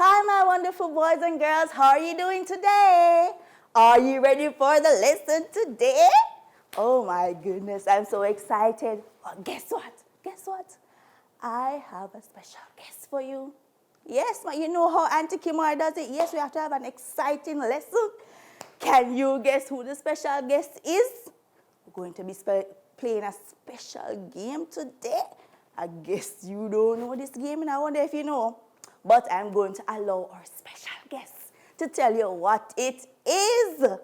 Hi, my wonderful boys and girls. How are you doing today? Are you ready for the lesson today? Oh my goodness, I'm so excited. Oh, guess what? Guess what? I have a special guest for you. Yes, you know how Auntie Kimar does it. Yes, we have to have an exciting lesson. Can you guess who the special guest is? We're going to be playing a special game today. I guess you don't know this game, and I wonder if you know. But I'm going to allow our special guest to tell you what it is. Look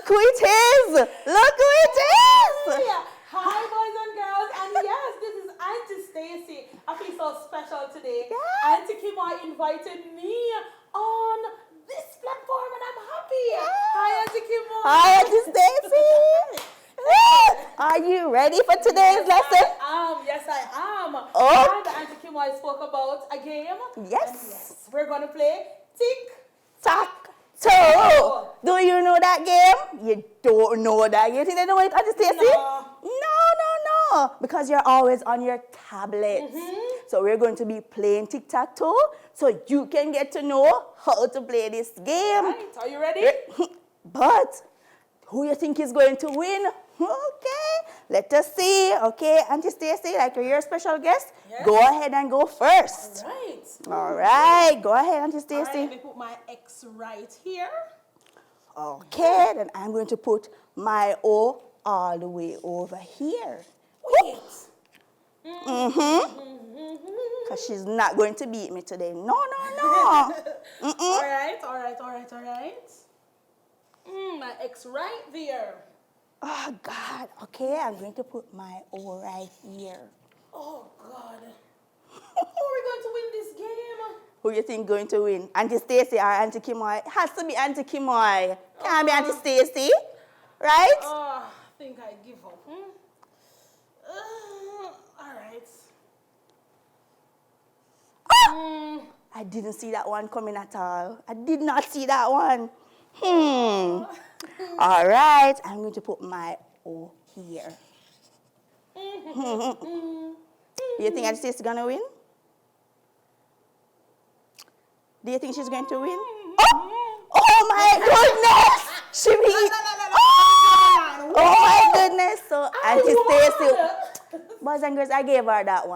who it is! Look who it is! Hi, boys and girls, and yes, this is Auntie Stacy. I feel so special today. Yeah. Auntie Kimar invited me on this platform, and I'm happy. Yeah. Hi, Auntie Kimar. Hi, Auntie Stacy. Are you ready for today's lesson? Yes, I am. Oh. And Auntie Kimar spoke about a game. Yes. And yes, we're going to play Tic-tac-toe. Do you know that game? You don't know that. You think they know it, Auntie Stacy? No. No. Because you're always on your tablets. So we're going to be playing tic-tac-toe so you can get to know how to play this game. Right. Are you ready? But who you think is going to win? Okay, let us see. Okay, Auntie Stacy, like you're your special guest, Yes. Go ahead and go first. All right. Go ahead, Auntie All Stacy. right, let me put my X right here. Okay, then I'm going to put my O all the way over here. Wait. Because she's not going to beat me today. No. All right. My X right there. Oh, God. Okay, I'm going to put my O right here. Oh, God. How are we going to win this game? Who you think going to win? Auntie Stacy or Auntie Kimoy? It has to be Auntie Kimoy. Can't be Auntie Stacy, right? I think I give up. All right. I didn't see that one coming at all. I did not see that one. All right, I'm going to put my O here. Do you think Auntie Stacy is going to win? Do you think she's going to win? Oh my goodness! She beat. Oh my goodness! So Auntie Stacy, boys and girls, I gave her that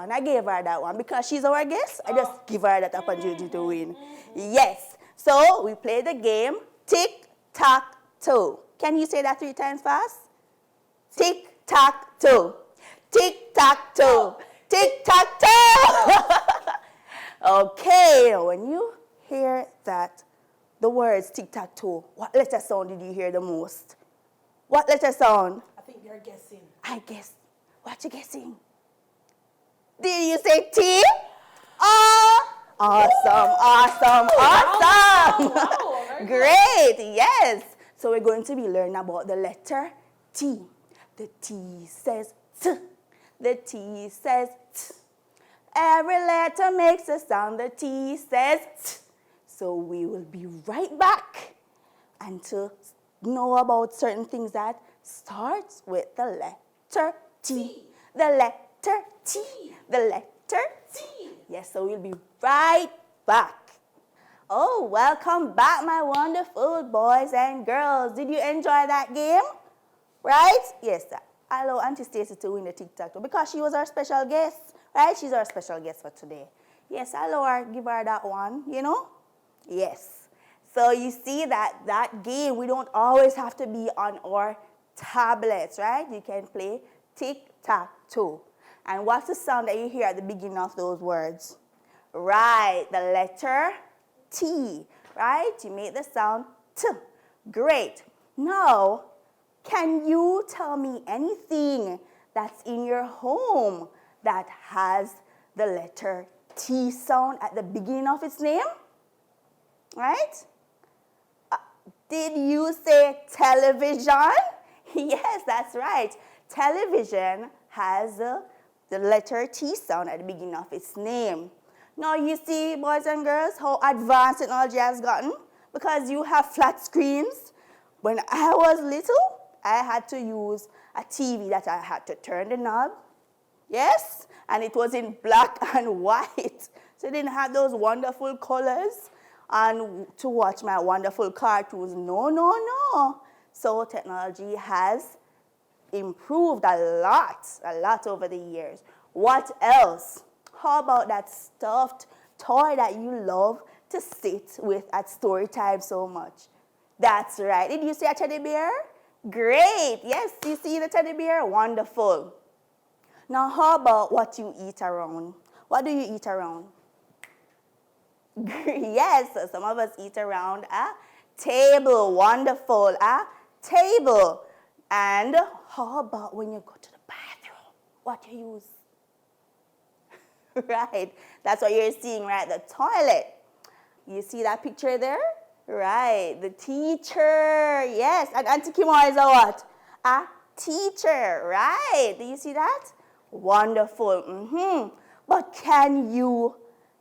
one. Because she's our guest, I just give her that opportunity to win. Yes. So we play the game tic-tac-toe. Can you say that 3 times fast? Tic-tac-toe. Tic-tac-toe. Tic-tac-toe. Okay, when you hear that, the words tic-tac-toe, what letter sound did you hear the most? What letter sound? I think you're guessing. I guess. What you guessing? Did you say T? Awesome. Wow, Great, yes. So we're going to be learning about the letter T. The T says T. The T says T. Every letter makes a sound. The T says T. So we will be right back and to know about certain things that starts with the letter T. The letter T. The letter T. Yes, so we'll be right back. Oh, welcome back, my wonderful boys and girls. Did you enjoy that game? Right? Yes, I allow Auntie Stacy to win the tic-tac-toe because she was our special guest. Right? She's our special guest for today. Yes, I allow her, give her that one, you know? Yes. So you see that game, we don't always have to be on our tablets, right? You can play tic-tac-toe. And what's the sound that you hear at the beginning of those words? Right, the letter T, right? You make the sound T. Great. Now, can you tell me anything that's in your home that has the letter T sound at the beginning of its name? Right? Did you say television? Yes, that's right. Television has the letter T sound at the beginning of its name. Now you see, boys and girls, how advanced technology has gotten? Because you have flat screens. When I was little, I had to use a TV that I had to turn the knob. Yes? And it was in black and white. So So they didn't have those wonderful colors and to watch my wonderful cartoons. No, no, no. So technology has improved a lot over the years. What else? How about that stuffed toy that you love to sit with at story time so much? That's right. Did you see a teddy bear? Great. Yes, you see the teddy bear? Wonderful. Now, how about what you eat around? What do you eat around? Yes, so some of us eat around a table. Wonderful. A table. And how about when you go to the bathroom? What you use? Right. That's what you're seeing, right? The toilet. You see that picture there? Right. The teacher. Yes. And Auntie Kimo is a what? A teacher. Right. Do you see that? Wonderful. But can you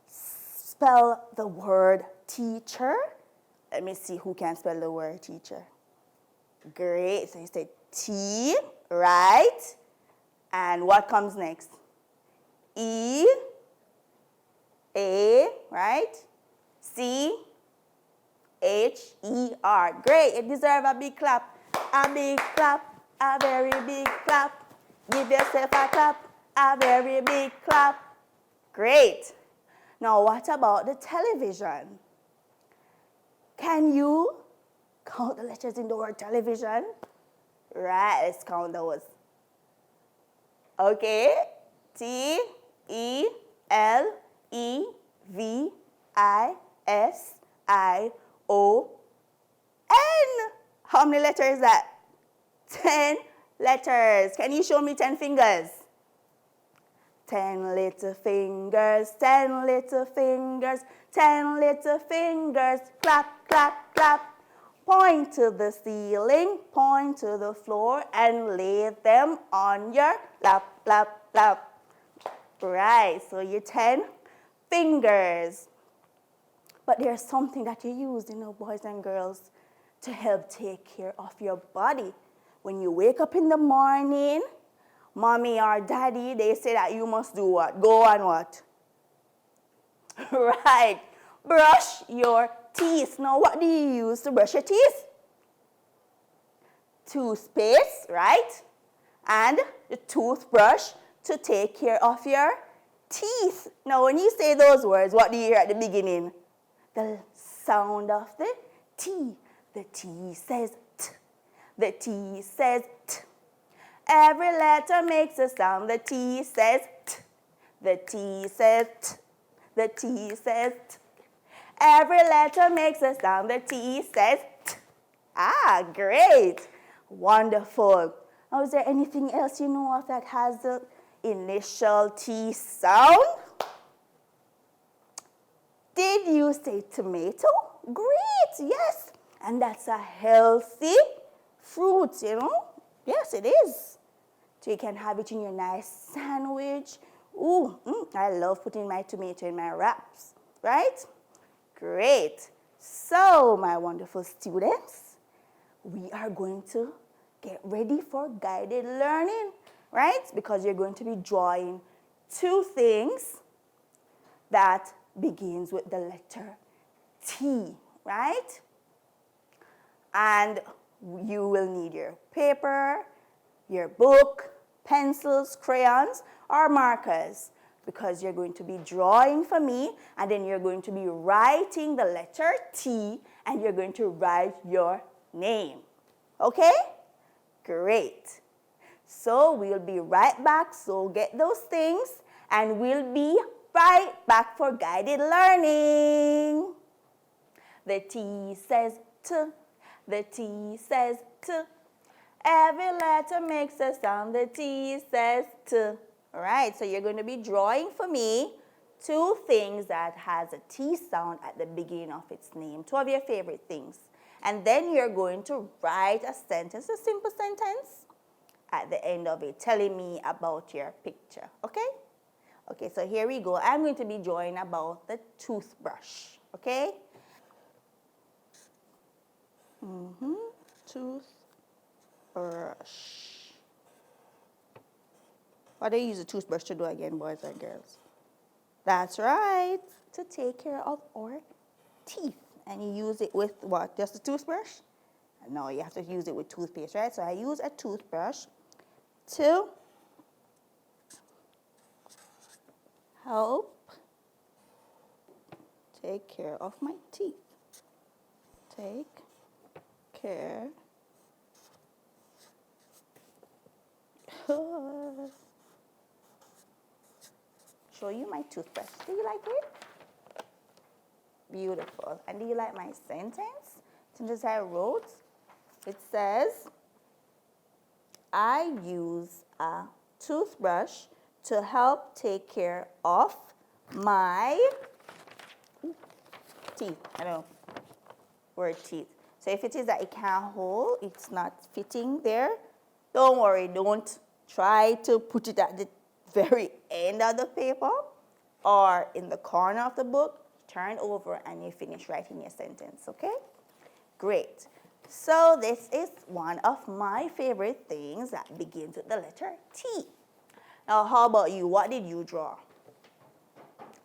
spell the word teacher? Let me see who can spell the word teacher. Great. So you say T, right? And what comes next? E, A, right? C, H, E, R. Great. You deserve a big clap. A big clap. A very big clap. Give yourself a clap. A very big clap. Great. Now, what about the television? Can you count the letters in the word television? Right, let's count those. Okay. T, E, L, E, V, I, S, I, O, N. How many letters is that? 10 letters. Can you show me 10 fingers? 10 little fingers, 10 little fingers, 10 little fingers. Clap, clap, clap. Point to the ceiling, point to the floor, and lay them on your lap, lap, lap. Right, so your 10 fingers. But there's something that you use, boys and girls, to help take care of your body. When you wake up in the morning, mommy or daddy, they say that you must do what? Go on what? Right. Brush your teeth. Now, what do you use to brush your teeth? Toothpaste, right? And the toothbrush to take care of your teeth. Now, when you say those words, what do you hear at the beginning? The sound of the T. The T says T. The T says T. Every letter makes a sound. The T says T. The T says T. The T says T. Every letter makes a sound. The T says T. Ah, great. Wonderful. Now, is there anything else you know of that has the initial T sound? Did you say tomato? Great, yes. And that's a healthy fruit, Yes, it is. So you can have it in your nice sandwich. Ooh, I love putting my tomato in my wraps, right? Great. So, my wonderful students, we are going to get ready for guided learning, right? Because you're going to be drawing two things that begins with the letter T, right? And you will need your paper, your book, pencils, crayons, or markers, because you're going to be drawing for me, and then you're going to be writing the letter T, and you're going to write your name. Okay? Great. So we'll be right back, so get those things, and we'll be right back for guided learning. The T says T. The T says T. Every letter makes a sound. The T says T. All right, so you're going to be drawing for me two things that has a T sound at the beginning of its name, two of your favorite things. And then you're going to write a sentence, a simple sentence, at the end of it, telling me about your picture, okay? Okay, so here we go. I'm going to be drawing about the toothbrush, okay? Toothbrush. What do you use a toothbrush to do again, boys and girls? That's right. To take care of our teeth. And you use it with what? Just a toothbrush? No, you have to use it with toothpaste, right? So I use a toothbrush to help take care of my teeth. Take care. Show you my toothbrush. Do you like it? Beautiful. And do you like my sentence? Sentence I wrote. It says, I use a toothbrush to help take care of my teeth. I don't know, word teeth. So if it is that it can't hold, it's not fitting there, don't worry, don't try to put it at the very end of the paper or in the corner of the book. Turn over and you finish writing your sentence, okay? Great. So this is one of my favorite things that begins with the letter T. Now, how about you? What did you draw?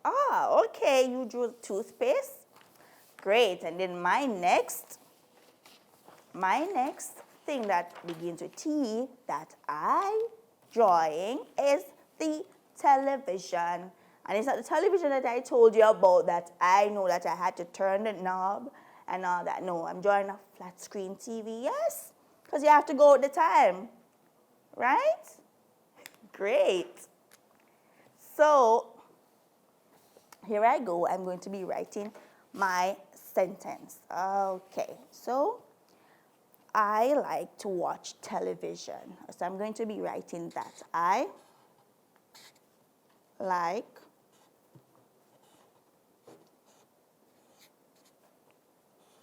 Ah, okay, you drew toothpaste. Great. And then my next thing that begins with T that I drawing is the television. And it's not the television that I told you about that I know that I had to turn the knob and all that. No, I'm drawing a flat screen TV. Yes, because you have to go at the time, right? Great. So here I go. I'm going to be writing my sentence. Okay, so I like to watch television. So I'm going to be writing that. I like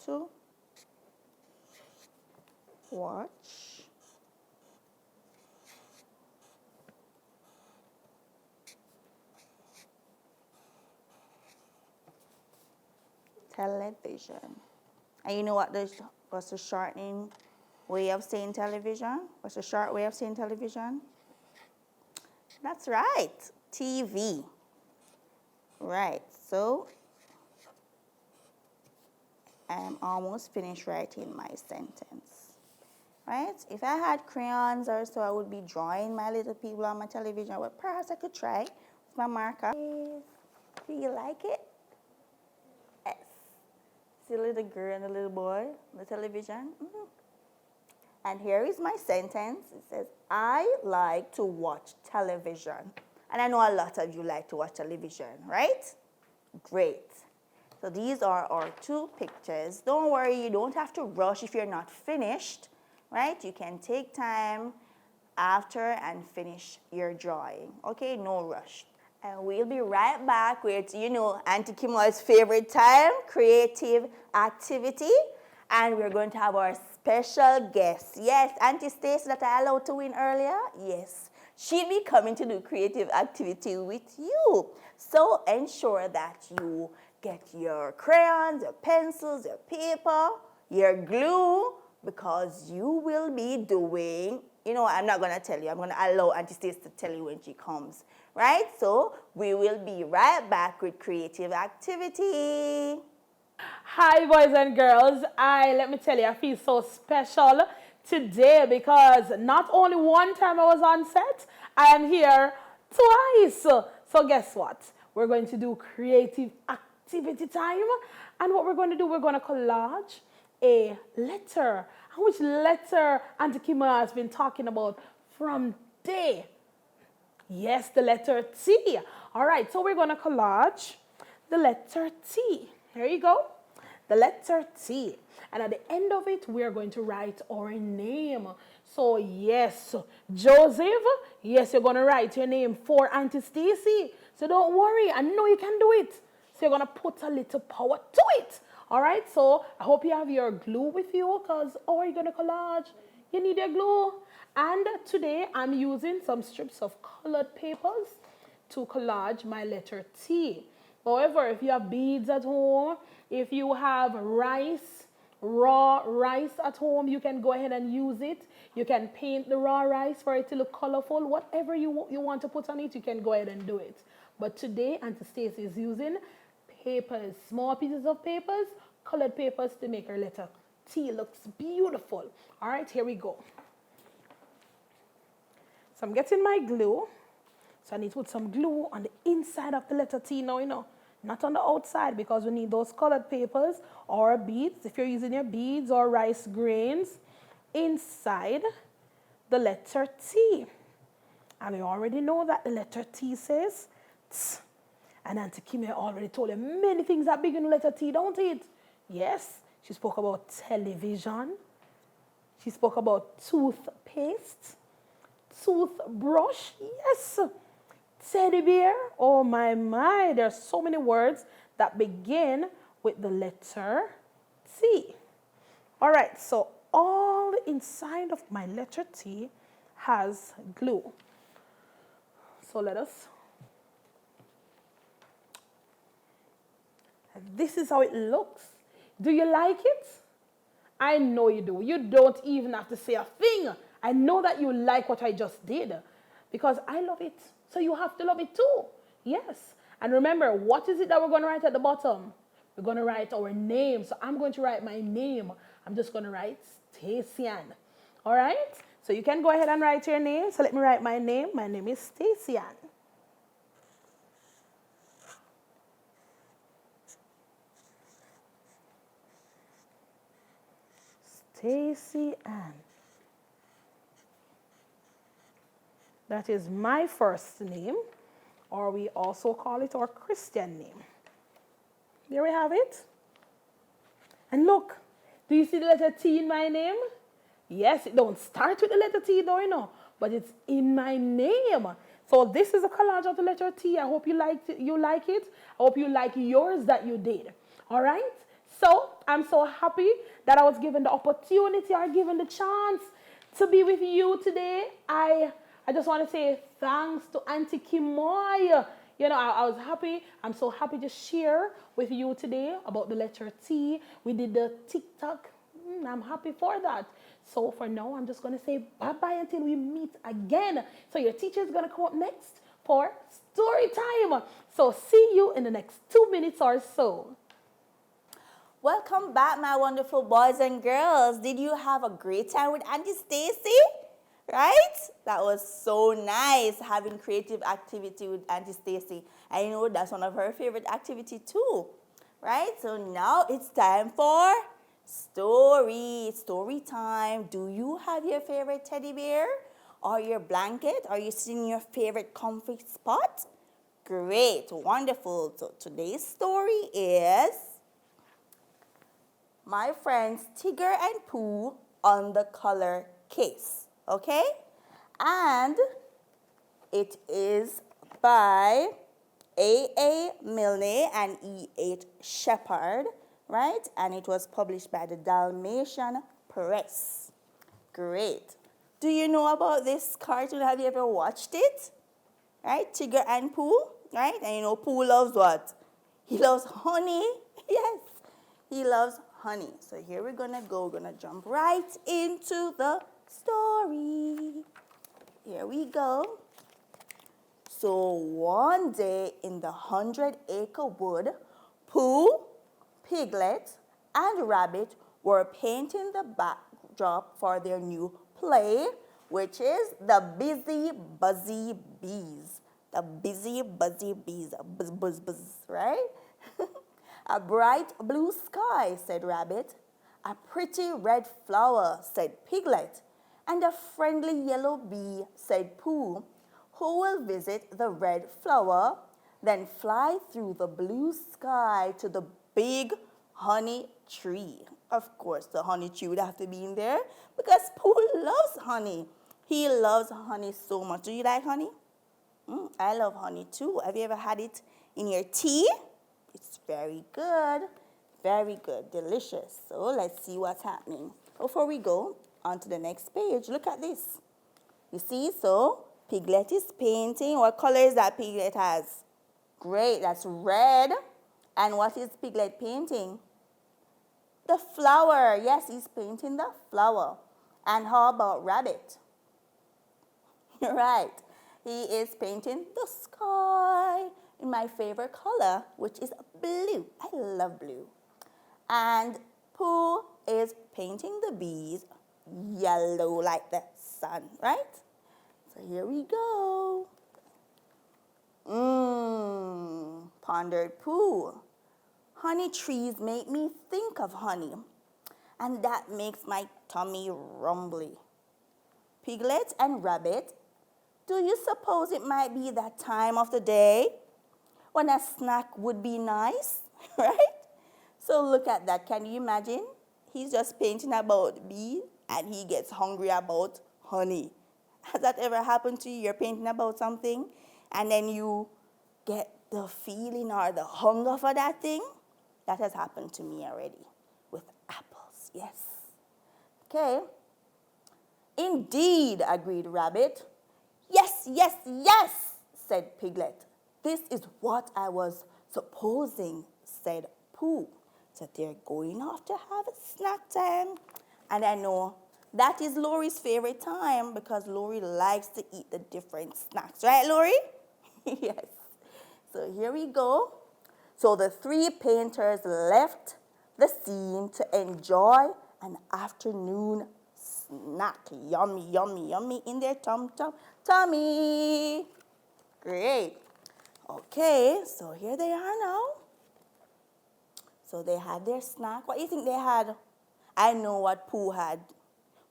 to watch television. And you know what's the shortening way of saying television? What's the short way of saying television? That's right, TV. Right, so I'm almost finished writing my sentence. Right? If I had crayons or so, I would be drawing my little people on my television. Well, perhaps I could try with my marker. Do you like it? Yes. See the little girl and the little boy on the television? Mm-hmm. And here is my sentence. It says, I like to watch television. And I know a lot of you like to watch television, right? Great. So these are our two pictures. Don't worry, you don't have to rush if you're not finished, right? You can take time after and finish your drawing. Okay, no rush. And we'll be right back with, Auntie Kimoy's favorite time, creative activity. And we're going to have our special guest. Yes, Auntie Stacy that I allowed to win earlier? Yes. She'll be coming to do creative activity with you. So ensure that you get your crayons, your pencils, your paper, your glue, because you will be doing, I'm not going to tell you. I'm going to allow Auntie Stacy to tell you when she comes, right? So we will be right back with creative activity. Hi, boys and girls. Let me tell you, I feel so special today because not only one time I was on set, I am here twice. So guess what? We're going to do creative activity time. And what we're going to do, we're going to collage a letter. And which letter Auntie Kima has been talking about from day? Yes, the letter T. All right, so we're going to collage the letter T. Here you go. The letter T. And at the end of it, we're going to write our name. So yes, Joseph, yes, you're going to write your name for Auntie Stacy. So don't worry, I know you can do it. So you're going to put a little power to it. All right, so I hope you have your glue with you because how are you going to collage? You need your glue. And today I'm using some strips of colored papers to collage my letter T. However, if you have beads at home, if you have rice, raw rice at home, you can go ahead and use it. You can paint the raw rice for it to look colorful. Whatever you want to put on it, you can go ahead and do it. But today, Auntie Stacy is using papers, small pieces of papers, colored papers to make her letter T. Looks beautiful. All right, here we go. So I'm getting my glue. So I need to put some glue on the inside of the letter T now, not on the outside, because we need those colored papers or beads, if you're using your beads or rice grains, inside the letter T. And we already know that the letter T says T. And Auntie Kimmy already told you many things that begin with letter T, don't it? Yes, she spoke about television. She spoke about toothpaste, toothbrush, yes. Teddy bear, oh my, there are so many words that begin with the letter T. All right, so all inside of my letter T has glue. So this is how it looks. Do you like it? I know you do. You don't even have to say a thing. I know that you like what I just did because I love it. So you have to love it too. Yes. And remember, what is it that we're going to write at the bottom? We're going to write our name. So I'm going to write my name. I'm just going to write Stacian. All right? So you can go ahead and write your name. So let me write my name. My name is Stacian. Stacy Ann. That is my first name, or we also call it our Christian name. There we have it. And look, do you see the letter T in my name? Yes, it don't start with the letter T though, but it's in my name. So this is a collage of the letter T. I hope you like it. I hope you like yours that you did. All right? So I'm so happy that I was given the opportunity or given the chance to be with you today. I just want to say thanks to Auntie Kimoy. I was happy. I'm so happy to share with you today about the letter T. We did the TikTok. I'm happy for that. So for now, I'm just going to say bye-bye until we meet again. So your teacher is going to come up next for story time. So see you in the next 2 minutes or so. Welcome back, my wonderful boys and girls. Did you have a great time with Auntie Stacy? Right? That was so nice having creative activity with Auntie Stacy. I know that's one of her favorite activity too. Right? So now it's time for story time. Do you have your favorite teddy bear or your blanket? Are you sitting in your favorite comfy spot? Great, wonderful. So today's story is my friends Tigger and Pooh on the color case. Okay? And it is by A.A. Milne and E.H. Shepard, right? And it was published by the Dalmatian Press. Great. Do you know about this cartoon? Have you ever watched it? Right? Tigger and Pooh, right? And Pooh loves what? He loves honey. Yes, he loves honey. So here we're going to go. We're going to jump right into the story. Here we go. So one day in the 100-acre wood, Pooh, Piglet, and Rabbit were painting the backdrop for their new play, which is the Busy Buzzy Bees. The Busy Buzzy Bees. Buzz, buzz, buzz, right? A bright blue sky, said Rabbit. A pretty red flower, said Piglet. And a friendly yellow bee, said Pooh, who will visit the red flower, then fly through the blue sky to the big honey tree. Of course, the honey tree would have to be in there because Pooh loves honey. He loves honey so much. Do you like honey? I love honey too. Have you ever had it in your tea? It's very good. Very good. Delicious. So let's see what's happening. Before we go on to the next page, look at this. You see, so Piglet is painting. What color is that Piglet has? Great, that's red. And what is Piglet painting? The flower. Yes, he's painting the flower. And how about Rabbit? Right, he is painting the sky. in my favorite color, which is blue. I love blue. And Pooh is painting the bees yellow like the sun, right? So here we go. Pondered Pooh. Honey trees make me think of honey, and that makes my tummy rumbly. Piglet and Rabbit, do you suppose it might be that time of the day when a snack would be nice, right? So look at that. Can you imagine? He's just painting about bees and he gets hungry about honey. Has that ever happened to you? You're painting about something and then you get the feeling or the hunger for that thing? That has happened to me already with apples, yes. Okay. Indeed, agreed Rabbit. Yes, yes, yes, said Piglet. This is what I was supposing, said Pooh. So they're going off to have a snack time. And I know that is Lori's favorite time because Lori likes to eat the different snacks. Right, Lori? Yes. So here we go. So the three painters left the scene to enjoy an afternoon snack. Yummy, yummy, yummy in their tummy. Great. Okay, so here they are now. So they had their snack. What do you think they had? I know what Pooh had.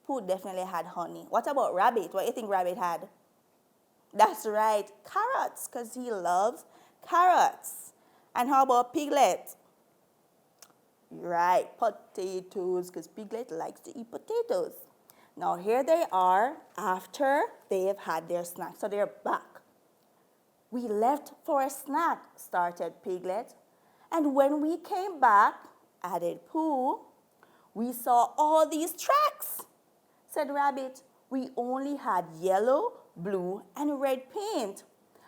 Pooh definitely had honey. What about Rabbit? What do you think Rabbit had? That's right, carrots, because he loves carrots. And how about Piglet? Right, potatoes, because Piglet likes to eat potatoes. Now here they are after they've had their snack. So they're back. We left for a snack, started Piglet. And when we came back, added Pooh, we saw all these tracks, said Rabbit. We only had yellow, blue, and red paint.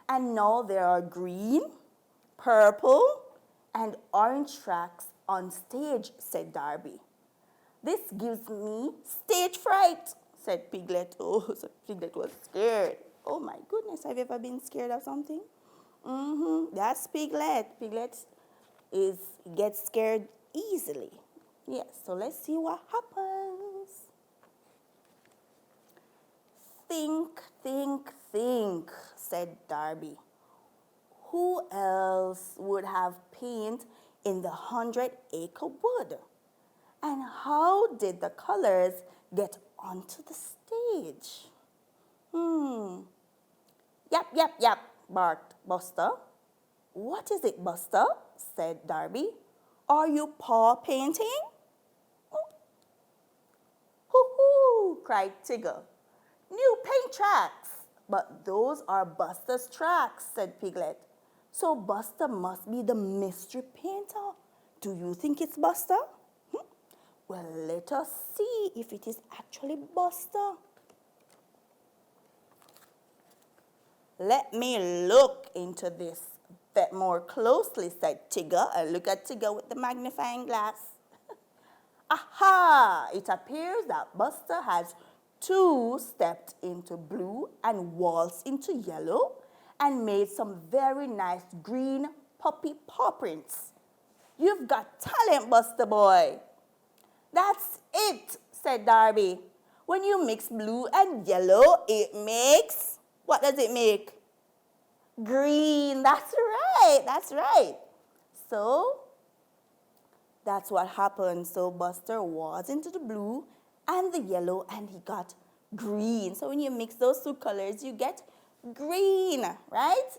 And now there are green, purple, and orange tracks on stage, said Darby. This gives me stage fright, said Piglet. Oh, so Piglet was scared. Oh my goodness, have you ever been scared of something? That's Piglet. Piglet gets scared easily. Yes, so let's see what happens. Think, think, think, said Darby. Who else would have paint in the 100-acre wood? And how did the colors get onto the stage? Yep, barked Buster. What is it, Buster? Said Darby. Are you paw painting? Hoo-hoo, cried Tigger. New paint tracks. But those are Buster's tracks, said Piglet. So Buster must be the mystery painter. Do you think it's Buster? Well, let us see if it is actually Buster. Let me look into this a bit more closely, said Tigger. And look at Tigger with the magnifying glass. Aha! It appears that Buster has stepped into blue and waltzed into yellow and made some very nice green puppy paw prints. You've got talent, Buster boy. That's it, said Darby. When you mix blue and yellow, it makes, what does it make? Green. That's right. So, that's what happened. So Buster was into the blue and the yellow and he got green. So when you mix those two colors, you get green, right?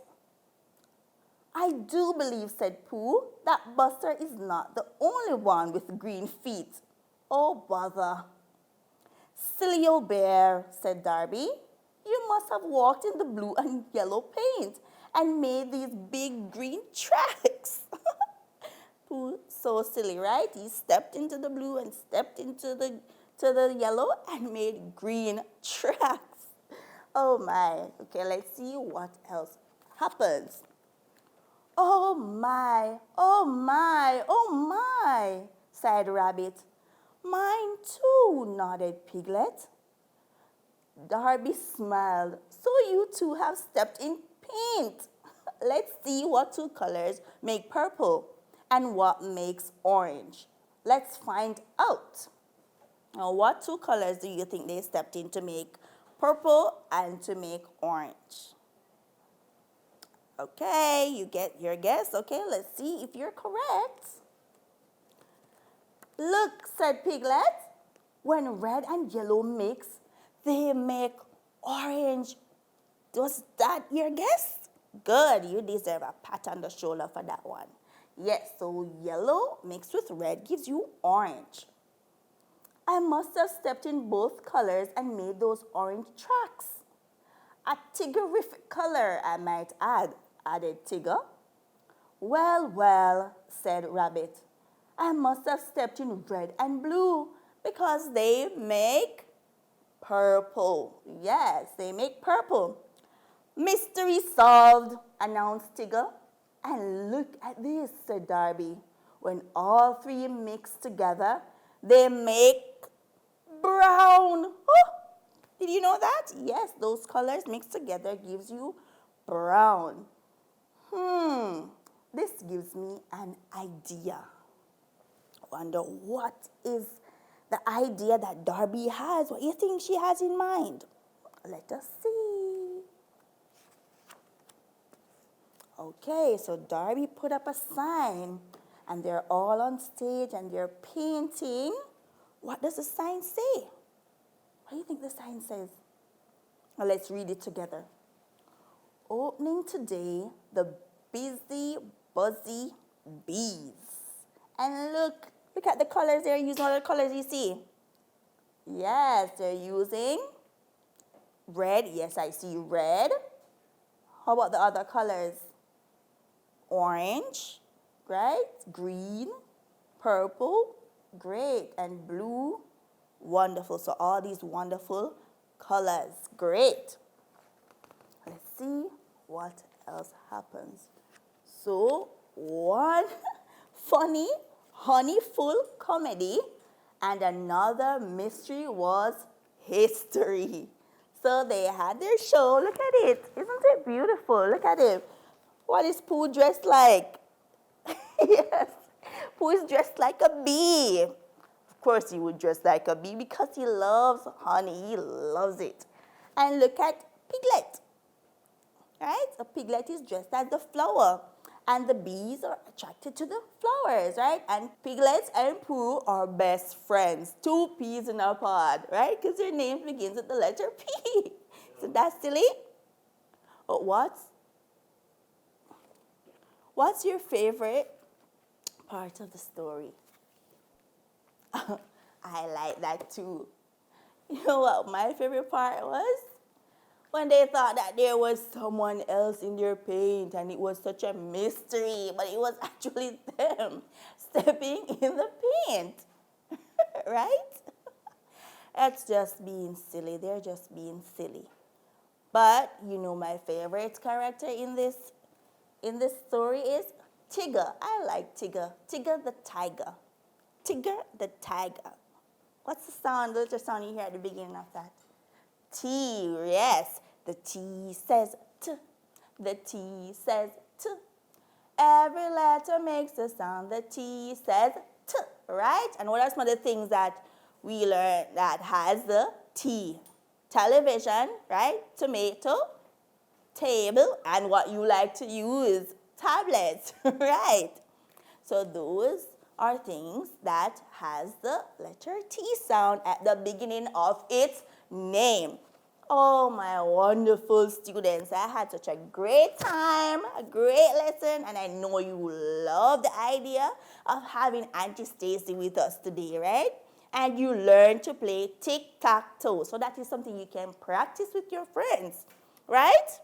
I do believe, said Pooh, that Buster is not the only one with green feet. Oh, bother. Silly old bear, said Darby. You must have walked in the blue and yellow paint and made these big green tracks. Pooh, so silly, right? He stepped into the blue and stepped into the yellow and made green tracks. Oh my. Okay, let's see what else happens. Oh my, sighed Rabbit. Mine too, nodded Piglet. Darby smiled. So you two have stepped in paint. let's see what two colors make purple and what makes orange. Let's find out. Now, what two colors do you think they stepped in to make purple and to make orange? Okay, you get your guess. Okay, let's see if you're correct. Look, said Piglet, when red and yellow mix, they make orange. Was that your guess? Good, you deserve a pat on the shoulder for that one. Yes, so yellow mixed with red gives you orange. I must have stepped in both colors and made those orange tracks. A Tiggerific color, I might add, added Tigger. Well, well, said Rabbit, I must have stepped in red and blue because they make purple. Yes, they make purple. Mystery solved, announced Tigger. And look at this, said Darby. When all three mix together, they make brown. Oh, did you know that? Yes, those colors mixed together gives you brown. This gives me an idea. Wonder what is the idea that Darby has? What do you think she has in mind? Let us see. Okay, so Darby put up a sign and they're all on stage and they're painting. What does the sign say? What do you think the sign says? Well, let's read it together. Opening today, the busy, buzzy bees. And look at the colors they're using. What are the colors you see? Yes, they're using red. Yes, I see red. How about the other colors? Orange, right? Green, purple, great, and blue, wonderful. So all these wonderful colors, great. Let's see what else happens. So one funny, honeyful comedy and another mystery was history. So they had their show. Look at it. Isn't it beautiful? Look at it. What is Pooh dressed like? Yes, Pooh is dressed like a bee. Of course he would dress like a bee because he loves honey. He loves it. And look at Piglet. Right? A piglet is dressed as the flower. And the bees are attracted to the flowers, right? And Piglet and Pooh are best friends. Two peas in a pod, right? Because their name begins with the letter P. Isn't that silly? But what's your favorite part of the story? I like that too. You know what my favorite part was? When they thought that there was someone else in their paint and it was such a mystery, but it was actually them stepping in the paint, right? That's just being silly. They're just being silly. But you know my favorite character in this story is Tigger. I like Tigger. Tigger the tiger. Tigger the tiger. What's the sound, the little sound you hear at the beginning of that? T, yes. The T says T. The T says T. Every letter makes a sound. The T says T, right? And what are some of the things that we learned that has the T? Television, right? Tomato, table, and what you like to use, tablets, right? So those are things that has the letter T sound at the beginning of its name. Oh, my wonderful students, I had such a great time, a great lesson, and I know you love the idea of having Auntie Stacy with us today, right? And you learn to play tic-tac-toe. So that is something you can practice with your friends, right?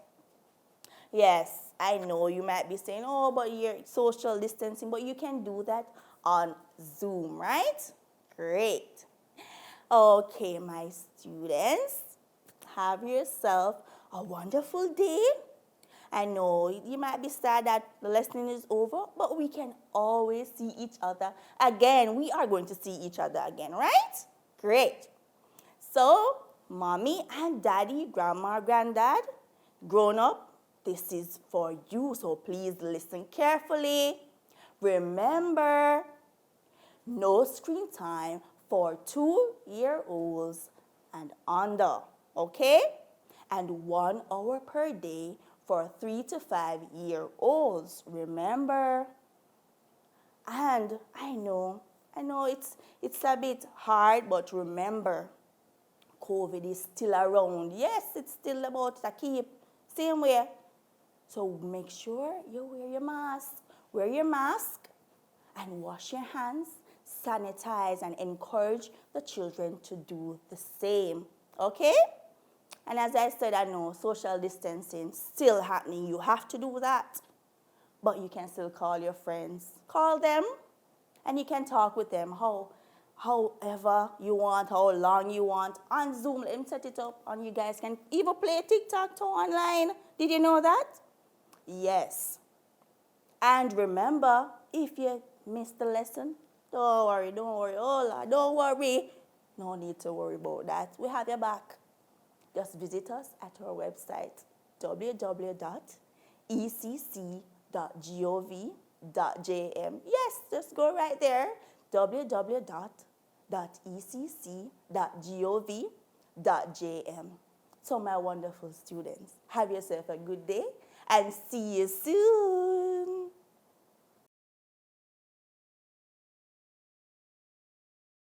Yes, I know you might be saying, oh, but you're social distancing, but you can do that on Zoom, right? Great. Okay, my students, have yourself a wonderful day. I know you might be sad that the lesson is over, but we can always see each other again. We are going to see each other again, right? Great. So, mommy and daddy, grandma, granddad, grown up, this is for you, so please listen carefully. Remember, no screen time for 2-year-olds and under, okay? And 1 hour per day for 3 to 5-year-olds. Remember? And I know it's a bit hard, but remember, COVID is still around. Yes, it's still about to keep same way. So make sure you wear your mask. Wear your mask and wash your hands, sanitize, and encourage the children to do the same. Okay? And as I said, I know social distancing still happening. You have to do that. But you can still call your friends. Call them and you can talk with them however you want, how long you want. On Zoom, let me set it up and you guys can even play TikTok online. Did you know that? Yes. And remember, if you missed the lesson, don't worry. Oh, Lord, don't worry. No need to worry about that. We have your back. Just visit us at our website, www.ecc.gov.jm. Yes, just go right there, www.ecc.gov.jm. So my wonderful students, have yourself a good day and see you soon.